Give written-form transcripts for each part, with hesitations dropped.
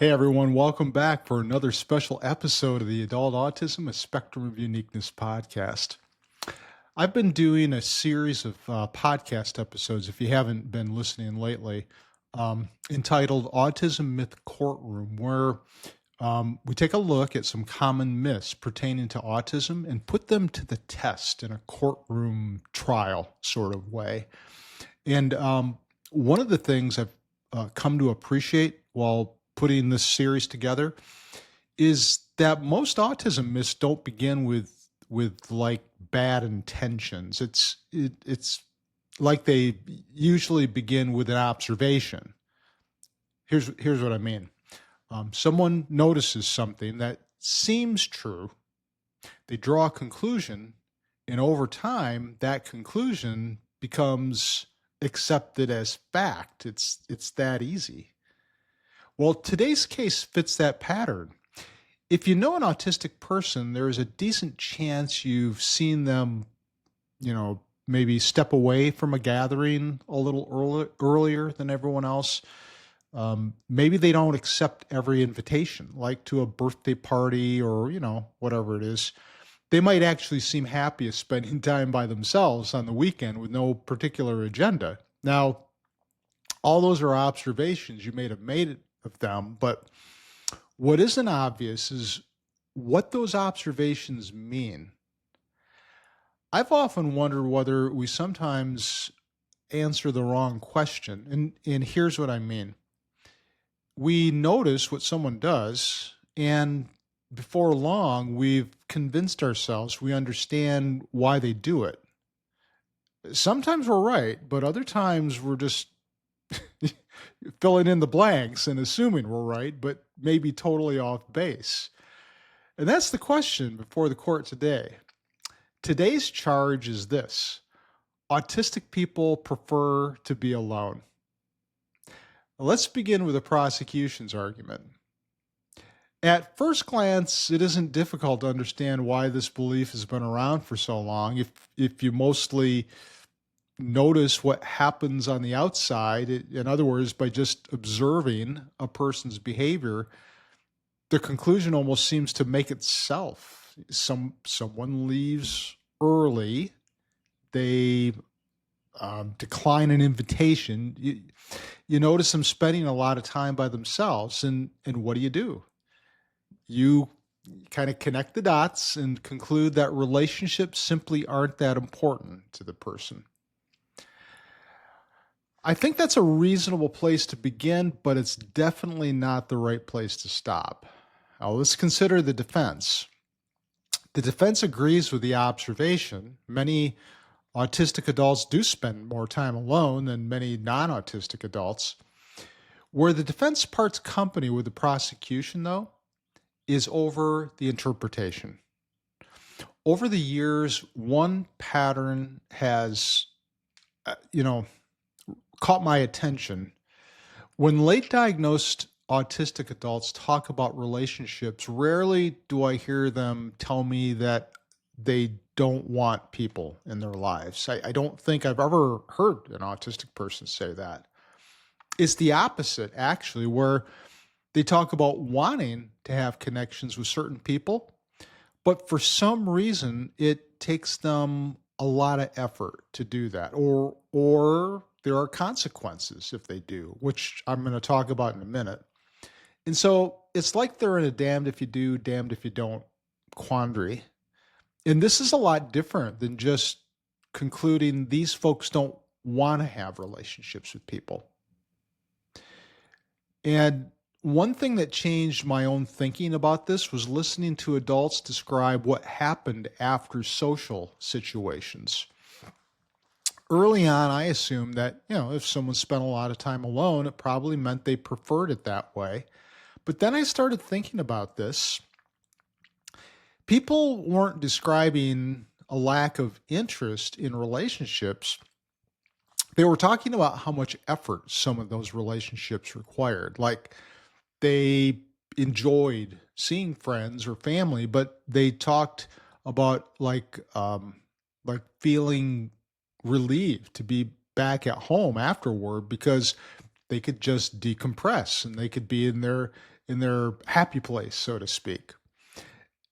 Hey everyone, welcome back for another special episode of the Adult Autism, a Spectrum of Uniqueness podcast. I've been doing a series of podcast episodes, if you haven't been listening lately, entitled Autism Myth Courtroom, where we take a look at some common myths pertaining to autism and put them to the test in a courtroom trial sort of way. And one of the things I've come to appreciate while putting this series together is that most autism myths don't begin with like bad intentions. It's like they usually begin with an observation. Here's what I mean. Someone notices something that seems true. They draw a conclusion, and over time, that conclusion becomes accepted as fact. It's that easy. Well, today's case fits that pattern. If you know an autistic person, there is a decent chance you've seen them, maybe step away from a gathering a little earlier than everyone else. Maybe they don't accept every invitation, like to a birthday party or, whatever it is. They might actually seem happiest spending time by themselves on the weekend with no particular agenda. Now, all those are observations you may have made of them, but what isn't obvious is what those observations mean. I've often wondered whether we sometimes answer the wrong question, and here's what I mean. We notice what someone does, and before long, we've convinced ourselves we understand why they do it. Sometimes we're right, but other times we're just filling in the blanks and assuming we're right, but maybe totally off base. And that's the question before the court today. Today's charge is this: autistic people prefer to be alone. Let's begin with the prosecution's argument. At first glance, it isn't difficult to understand why this belief has been around for so long. If you mostly notice what happens on the outside, in other words, by just observing a person's behavior, the conclusion almost seems to make itself. Someone leaves early, they decline an invitation. You notice them spending a lot of time by themselves, and what do? You kind of connect the dots and conclude that relationships simply aren't that important to the person. I think that's a reasonable place to begin, but it's definitely not the right place to stop. Now, let's consider the defense. The defense agrees with the observation. Many autistic adults do spend more time alone than many non-autistic adults. Where the defense parts company with the prosecution, though, is over the interpretation. Over the years, one pattern has, caught my attention. When late diagnosed autistic adults talk about relationships, rarely do I hear them tell me that they don't want people in their lives. I don't think I've ever heard an autistic person say that. It's the opposite, actually, where they talk about wanting to have connections with certain people, but for some reason, it takes them a lot of effort to do that, or there are consequences if they do, which I'm going to talk about in a minute. And so it's like they're in a damned if you do, damned if you don't quandary. And this is a lot different than just concluding these folks don't want to have relationships with people. And one thing that changed my own thinking about this was listening to adults describe what happened after social situations. Early on, I assumed that, if someone spent a lot of time alone, it probably meant they preferred it that way. But then I started thinking about this. People weren't describing a lack of interest in relationships. They were talking about how much effort some of those relationships required. Like they enjoyed seeing friends or family, but they talked about like feeling relieved to be back at home afterward because they could just decompress and they could be in their in their happy place, so to speak.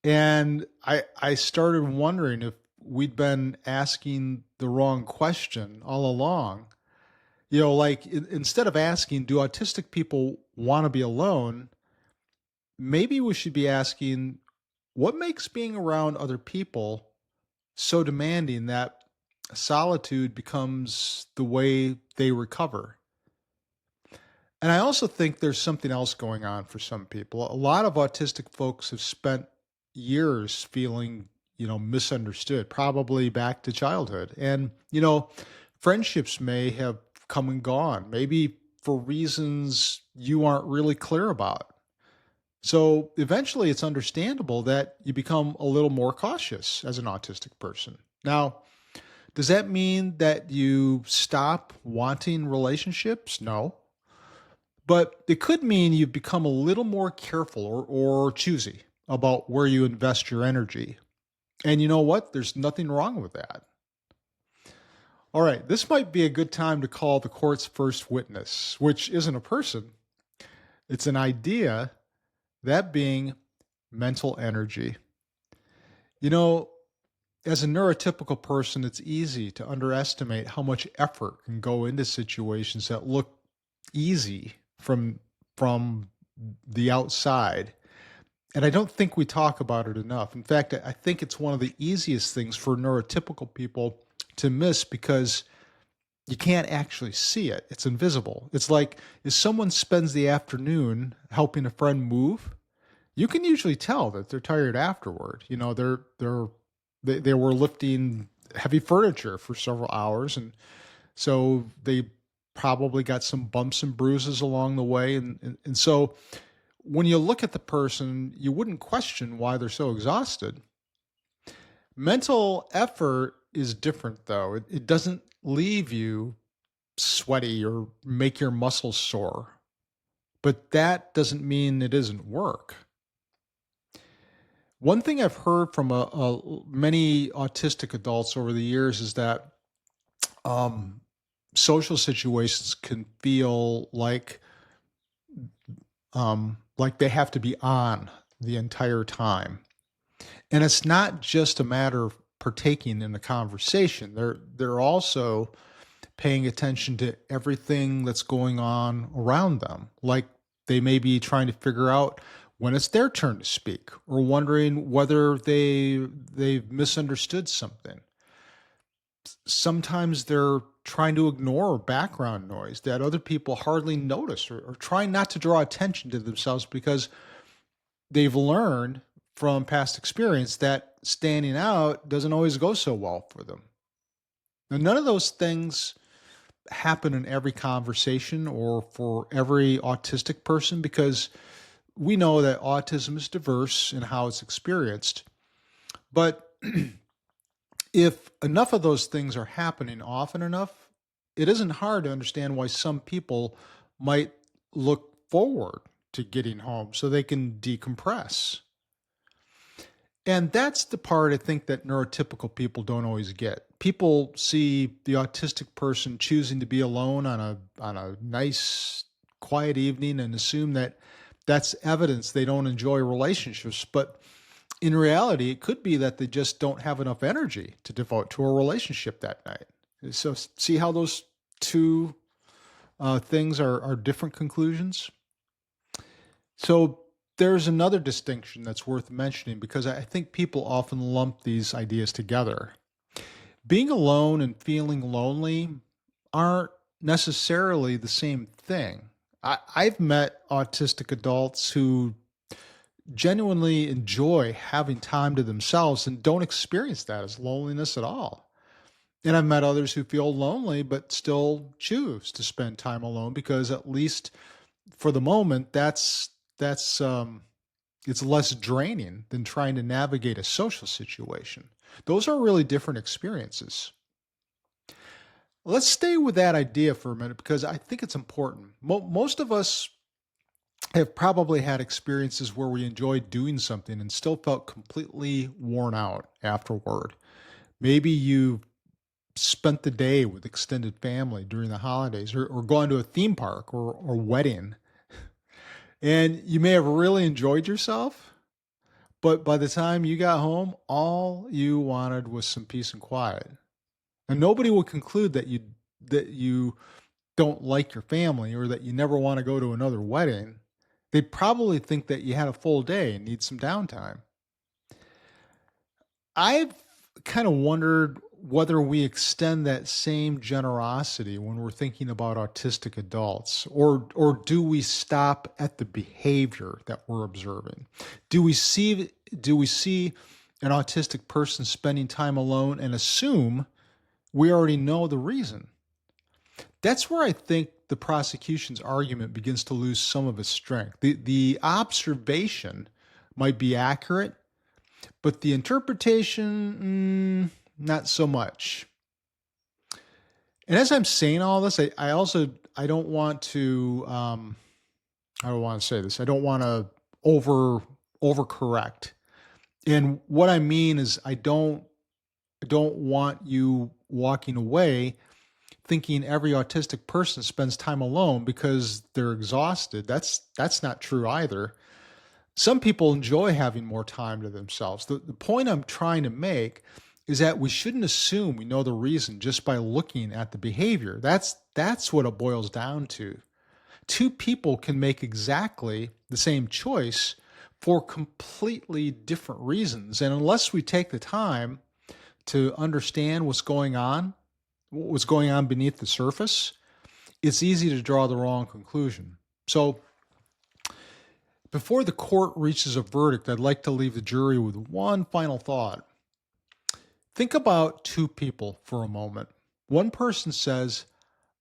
And I started wondering if we'd been asking the wrong question all along. Like instead of asking, do autistic people want to be alone? Maybe we should be asking, what makes being around other people so demanding that solitude becomes the way they recover? And I also think there's something else going on for some people. A lot of autistic folks have spent years feeling, misunderstood, probably back to childhood. And, friendships may have come and gone, maybe for reasons you aren't really clear about. So eventually it's understandable that you become a little more cautious as an autistic person. Now, does that mean that you stop wanting relationships? No. But it could mean you've become a little more careful or choosy about where you invest your energy. And you know what? There's nothing wrong with that. All right, this might be a good time to call the court's first witness, which isn't a person, it's an idea, that being mental energy. As a neurotypical person, it's easy to underestimate how much effort can go into situations that look easy from the outside. And I don't think we talk about it enough. In fact, I think it's one of the easiest things for neurotypical people to miss because you can't actually see it. It's invisible. It's like if someone spends the afternoon helping a friend move, you can usually tell that they're tired afterward. They were lifting heavy furniture for several hours, and so they probably got some bumps and bruises along the way. And so when you look at the person, you wouldn't question why they're so exhausted. Mental effort is different, though. It doesn't leave you sweaty or make your muscles sore, but that doesn't mean it isn't work. One thing I've heard from many autistic adults over the years is that social situations can feel like they have to be on the entire time. And it's not just a matter of partaking in the conversation. They're also paying attention to everything that's going on around them. Like they may be trying to figure out when it's their turn to speak or wondering whether they've misunderstood something. Sometimes they're trying to ignore background noise that other people hardly notice or trying not to draw attention to themselves because they've learned from past experience that standing out doesn't always go so well for them. Now, none of those things happen in every conversation or for every autistic person because we know that autism is diverse in how it's experienced. But if enough of those things are happening often enough, it isn't hard to understand why some people might look forward to getting home so they can decompress. And that's the part I think that neurotypical people don't always get. People see the autistic person choosing to be alone on a nice, quiet evening and assume that that's evidence they don't enjoy relationships. But in reality, it could be that they just don't have enough energy to devote to a relationship that night. So see how those two things are different conclusions? So there's another distinction that's worth mentioning because I think people often lump these ideas together. Being alone and feeling lonely aren't necessarily the same thing. I've met autistic adults who genuinely enjoy having time to themselves and don't experience that as loneliness at all. And I've met others who feel lonely but still choose to spend time alone because at least for the moment, that's it's less draining than trying to navigate a social situation. Those are really different experiences. Let's stay with that idea for a minute because I think it's important. Most of us have probably had experiences where we enjoyed doing something and still felt completely worn out afterward. Maybe you spent the day with extended family during the holidays or gone to a theme park or wedding. And you may have really enjoyed yourself, but by the time you got home, all you wanted was some peace and quiet. And nobody would conclude that you don't like your family or that you never want to go to another wedding. They'd probably think that you had a full day and need some downtime. I've kind of wondered whether we extend that same generosity when we're thinking about autistic adults, or do we stop at the behavior that we're observing? Do we see an autistic person spending time alone and assume we already know the reason? That's where I think the prosecution's argument begins to lose some of its strength. The observation might be accurate, but the interpretation, not so much. And as I'm saying all this, I don't want to I don't want to say this. I don't want to overcorrect. And what I mean is I don't want you walking away thinking every autistic person spends time alone because they're exhausted. That's not true either. Some people enjoy having more time to themselves. The point I'm trying to make is that we shouldn't assume we know the reason just by looking at the behavior. That's what it boils down to. Two people can make exactly the same choice for completely different reasons. And unless we take the time to understand what's going on beneath the surface, it's easy to draw the wrong conclusion. So before the court reaches a verdict, I'd like to leave the jury with one final thought. Think about two people for a moment. One person says,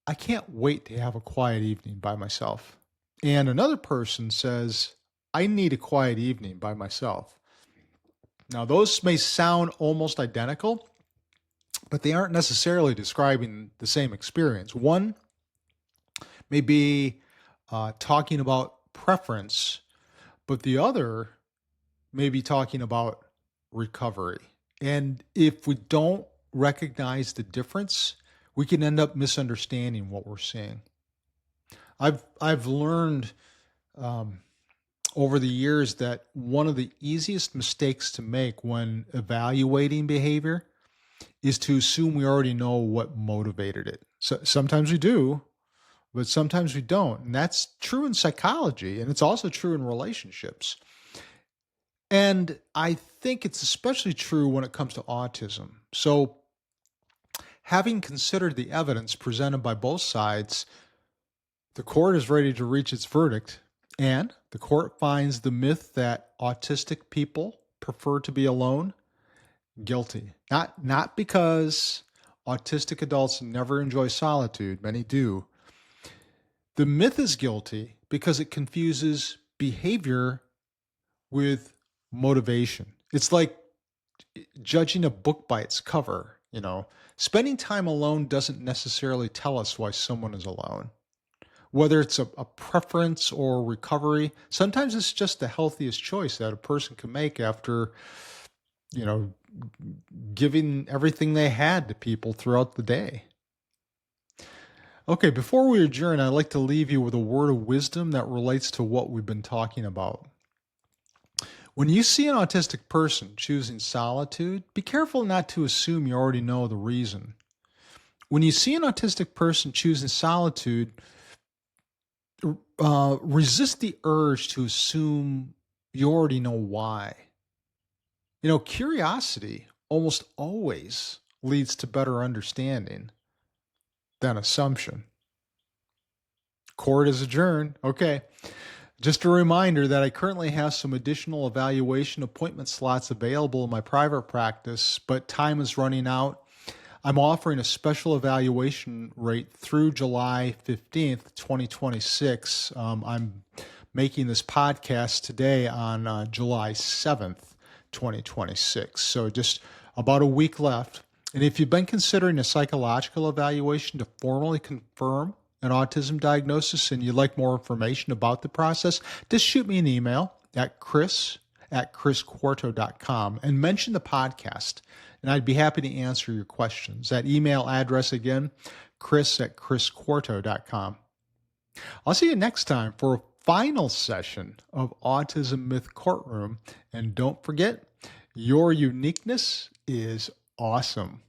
I can't wait to have a quiet evening by myself. And another person says, I need a quiet evening by myself. Now, those may sound almost identical, but they aren't necessarily describing the same experience. One may be talking about preference, but the other may be talking about recovery. And if we don't recognize the difference, we can end up misunderstanding what we're seeing. I've learned over the years that one of the easiest mistakes to make when evaluating behavior is to assume we already know what motivated it. So sometimes we do, but sometimes we don't. And that's true in psychology, and it's also true in relationships. And I think it's especially true when it comes to autism. So having considered the evidence presented by both sides, the court is ready to reach its verdict, and the court finds the myth that autistic people prefer to be alone guilty. Not because autistic adults never enjoy solitude, many do. The myth is guilty because it confuses behavior with motivation. It's like judging a book by its cover, Spending time alone doesn't necessarily tell us why someone is alone. Whether it's a preference or recovery, sometimes it's just the healthiest choice that a person can make after, giving everything they had to people throughout the day. Okay, before we adjourn, I'd like to leave you with a word of wisdom that relates to what we've been talking about. When you see an autistic person choosing solitude, be careful not to assume you already know the reason. When you see an autistic person choosing solitude, resist the urge to assume you already know why. Curiosity almost always leads to better understanding than assumption. Court is adjourned. Okay. Just a reminder that I currently have some additional evaluation appointment slots available in my private practice, but time is running out. I'm offering a special evaluation rate through July 15th, 2026. I'm making this podcast today on July 7th, 2026. So just about a week left. And if you've been considering a psychological evaluation to formally confirm an autism diagnosis and you'd like more information about the process, just shoot me an email at chris@chrisquarto.com and mention the podcast, and I'd be happy to answer your questions. That email address again, chris@chrisquarto.com. I'll see you next time for final session of Autism Myth Courtroom. And don't forget, your uniqueness is awesome.